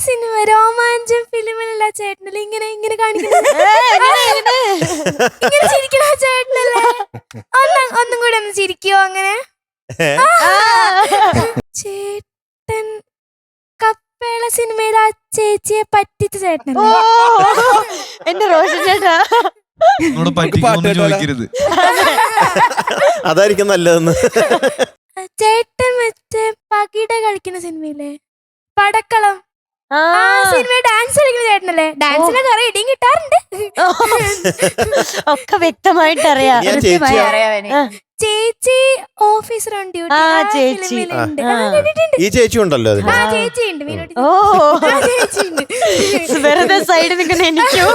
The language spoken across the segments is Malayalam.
സിനിമ രോമാഞ്ചം ഫിലിമിലുള്ള ചേട്ടനല്ലേ ഇങ്ങനെ ഇങ്ങനെ കാണിക്കുന്നത്? ഇങ്ങനെ ചിരിക്കണ ചേട്ടനല്ലേ? ഒന്നും കൂടെ ഒന്ന് ചിരിക്കോ അങ്ങനെ? ചേട്ടൻ കപ്പേള സിനിമയിൽ ആ ചേച്ചിയെ പറ്റിച്ച ചേട്ടനല്ലേ? എന്റെ റോഷൻ ചേട്ടാ ചോദിക്കരുത്. അതായിരിക്കും നല്ലതെന്ന്. ചേട്ടൻ മറ്റേ പകിട കളിക്കുന്ന സിനിമയില്ലേ പടക്കളം, ആ സിനിമ ഡാൻസ് കളിക്കുന്ന ചേട്ടനല്ലേ? ഡാൻസിന് കുറെ ഇടിയും കിട്ടാറുണ്ട്. ഒക്കെ വ്യക്തമായിട്ട് അറിയാം. ചേച്ചി ഓഫീസർ ഓൺ ഡ്യൂട്ടി. ഈ ചേച്ചി ഉണ്ടല്ലോ അതിന്. ആ ചേച്ചി ഉണ്ട്. ഓ വെറുതെ സൈഡ് നിൽക്കുന്ന എനിക്കോ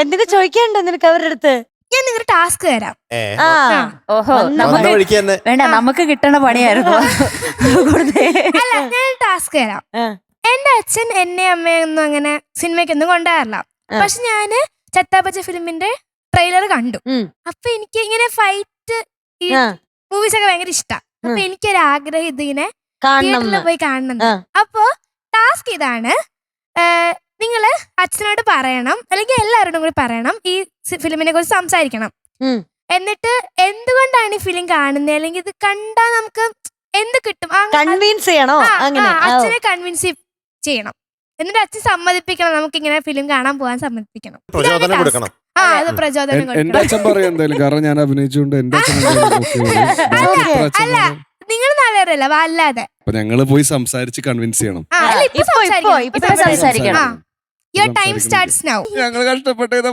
എന്തൊക്കെ ചോദിക്കാനുണ്ടോ നിനക്ക് അവരുടെ അടുത്ത്? ഞാൻ നിങ്ങളുടെ ടാസ്ക് തരാം. ഓഹോ വേണ്ട, നമുക്ക് കിട്ടണ പണിയായിരുന്നു. അല്ല, ഞാൻ ടാസ്ക് തരാം. എന്റെ അച്ഛൻ എന്നെ അമ്മയൊന്നും അങ്ങനെ സിനിമയ്ക്കൊന്നും കൊണ്ടുപോകാറില്ല. പക്ഷെ ഞാന് ചത്താപ്പച്ച ഫിലിമിന്റെ ട്രെയിലർ കണ്ടു. അപ്പൊ എനിക്ക് ഇങ്ങനെ ഫൈറ്റ് ഈ മൂവീസ് ഒക്കെ ഭയങ്കര ഇഷ്ടം. അപ്പൊ എനിക്കൊരു ആഗ്രഹം ഇതിങ്ങനെ തിയേറ്ററിൽ പോയി കാണണം. അപ്പൊ ടാസ്ക് ഇതാണ്, നിങ്ങള് അച്ഛനോട് പറയണം, അല്ലെങ്കിൽ എല്ലാവരോടും കൂടി പറയണം, ഈ ഫിലിമിനെ കുറിച്ച് സംസാരിക്കണം. എന്നിട്ട് എന്തുകൊണ്ടാണ് ഈ ഫിലിം കാണുന്നത്, അല്ലെങ്കിൽ ഇത് കണ്ടാ നമുക്ക് എന്ത് കിട്ടും, കൺവിൻസ് ചെയ്യണോ? അച്ഛനെ കൺവിൻസ് ചെയ്യണം. എന്നിട്ട് അച്ഛൻ സമ്മതിപ്പിക്കണം, നമുക്ക് ഇങ്ങനെ ഫിലിം കാണാൻ പോകാൻ സമ്മതിപ്പിക്കണം. അത് പ്രചോദനം എന്റെ അച്ഛൻ പറയും എന്തായാലും, കാരണം ഞാൻ അഭിനയിച്ചുകൊണ്ട് എന്റെ അല്ല, നിങ്ങൾ നല്ലവരല്ല അല്ലാതെ ഞങ്ങള് പോയി സംസാരിച്ച് കൺവിൻസ് ചെയ്യണം. Your time starts now. ഞങ്ങൾ കഷ്ടപ്പെട്ടത്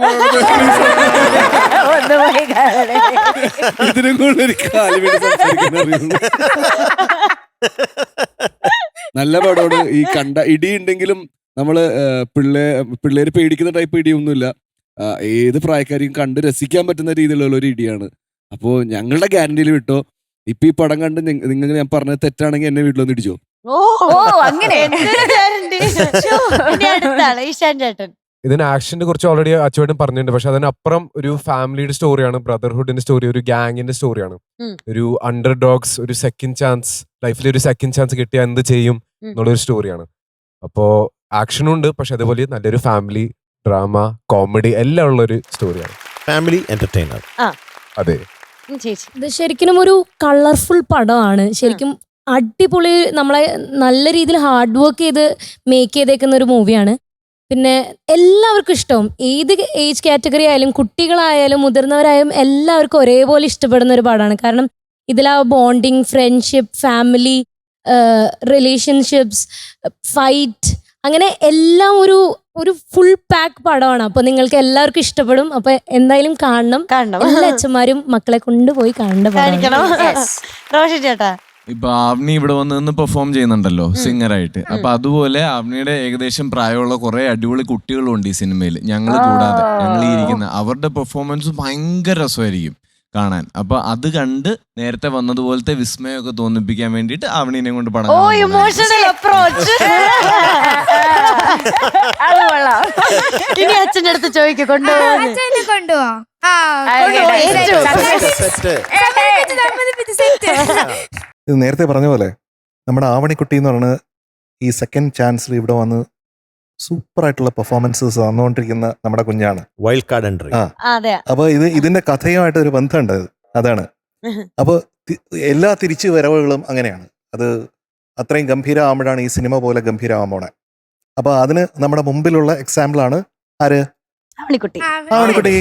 ഇതിനും കൂടെ ഒരു കാല് വീട് സംസാരിക്കാൻ അറിയുന്നു. നല്ല പടമാണ്. ഈ കണ്ട ഇടി ഉണ്ടെങ്കിലും നമ്മള് പിള്ളേര് പേടിക്കുന്ന ടൈപ്പ് ഇടിയൊന്നുമില്ല. ഏത് പ്രായക്കാരെയും കണ്ട് രസിക്കാൻ പറ്റുന്ന രീതിയിലുള്ള ഒരു ഇടിയാണ്. അപ്പോ ഞങ്ങളുടെ ഗ്യാരണ്ടിയിൽ വിട്ടോ. ഇപ്പൊ ഈ പടം കണ്ട് നിങ്ങൾ ഞാൻ പറഞ്ഞത് തെറ്റാണെങ്കിൽ എന്നെ വീട്ടിലൊന്ന് ഇടിച്ചോ. അങ്ങനെ ഇതിന് ആക്ഷന്റെ കുറിച്ച് ഓൾറെഡി അച്ചുവേട്ടൻ പറഞ്ഞിട്ടുണ്ട്. പക്ഷെ അതിനപ്പുറം ഒരു ഫാമിലിയുടെ സ്റ്റോറിയാണ്, ബ്രദർഹുഡിന്റെ സ്റ്റോറി, ഒരു ഗാങ്ങിന്റെ സ്റ്റോറിയാണ്. ഒരു അണ്ടർ ഡോഗ്സ്, ഒരു സെക്കൻഡ് ചാൻസ്, ലൈഫിൽ ഒരു സെക്കൻഡ് ചാൻസ് കിട്ടിയാൽ എന്ത് ചെയ്യും എന്നുള്ളൊരു സ്റ്റോറിയാണ്. അപ്പോ ആക്ഷനും ഉണ്ട്, പക്ഷെ അതുപോലെ നല്ലൊരു ഫാമിലി ഡ്രാമ, കോമഡി എല്ലാം ഉള്ള ഒരു സ്റ്റോറിയാണ്. Family entertainer. അതെ, ഇത് ശരിക്കും ഒരു കളർഫുൾ പടമാണ്. ശരിക്കും അടിപൊളി, നമ്മളെ നല്ല രീതിയിൽ ഹാർഡ് വർക്ക് ചെയ്ത് മേക്ക് ചെയ്തേക്കുന്ന ഒരു മൂവിയാണ്. പിന്നെ എല്ലാവർക്കും ഇഷ്ടവും, ഏത് ഏജ് കാറ്റഗറി ആയാലും കുട്ടികളായാലും മുതിർന്നവരായാലും എല്ലാവർക്കും ഒരേപോലെ ഇഷ്ടപ്പെടുന്ന ഒരു പടമാണ്. കാരണം ഇതിൽ ആ bonding, friendship, family, relationships, fight, അങ്ങനെ എല്ലാം ഒരു ഫുൾ പാക്ക് പടമാണ്. അപ്പൊ നിങ്ങൾക്ക് എല്ലാവർക്കും ഇഷ്ടപ്പെടും. അപ്പൊ എന്തായാലും കാണണം. എല്ലാ അച്ഛന്മാരും മക്കളെ കൊണ്ടുപോയി കാണണം. റോഷൻ ചേട്ടാ, ഇപ്പൊ ആവ്നി ഇവിടെ വന്ന് പെർഫോം ചെയ്യുന്നുണ്ടല്ലോ സിംഗറായിട്ട്. അപ്പൊ അതുപോലെ ആവ്നിയുടെ ഏകദേശം പ്രായമുള്ള കുറെ അടിപൊളി കുട്ടികളും ഉണ്ട് ഈ സിനിമയിൽ, ഞങ്ങൾ കൂടാതെ. ഞങ്ങൾ ഈ ഇരിക്കുന്ന അവരുടെ പെർഫോമൻസ് ഭയങ്കര രസമായിരിക്കും കാണാൻ. അപ്പൊ അത് കണ്ട് നേരത്തെ വന്നതുപോലത്തെ വിസ്മയമൊക്കെ തോന്നിപ്പിക്കാൻ വേണ്ടിട്ട് ആവണീനെ കൊണ്ട് പടം ഇനി അച്ഛൻ്റെ അടുത്ത് ചോദിക്കും കൊണ്ടുപോകാൻ. ഇത് നേരത്തെ പറഞ്ഞ പോലെ നമ്മുടെ ആവണിക്കുട്ടി എന്ന് പറയുന്നത് ഈ സെക്കൻഡ് ചാൻസിൽ ഇവിടെ വന്ന് സൂപ്പറായിട്ടുള്ള പെർഫോമൻസസ് തന്നുകൊണ്ടിരിക്കുന്ന നമ്മുടെ കുഞ്ഞാണ്. Wild card entry. അപ്പൊ ഇതിന്റെ കഥയുമായിട്ട് ഒരു ബന്ധമുണ്ട്. അതാണ്. അപ്പൊ എല്ലാ തിരിച്ചു വരവുകളും അങ്ങനെയാണ്. അത് അത്രയും ഗംഭീരമാകുമ്പോഴാണ് ഈ സിനിമ പോലെ ഗംഭീരമാകാൻ പോണെ. അപ്പൊ അതിന് നമ്മുടെ മുമ്പിലുള്ള എക്സാമ്പിളാണ് ആര്? ആവണിക്കുട്ടി. ആവണിക്കുട്ടി.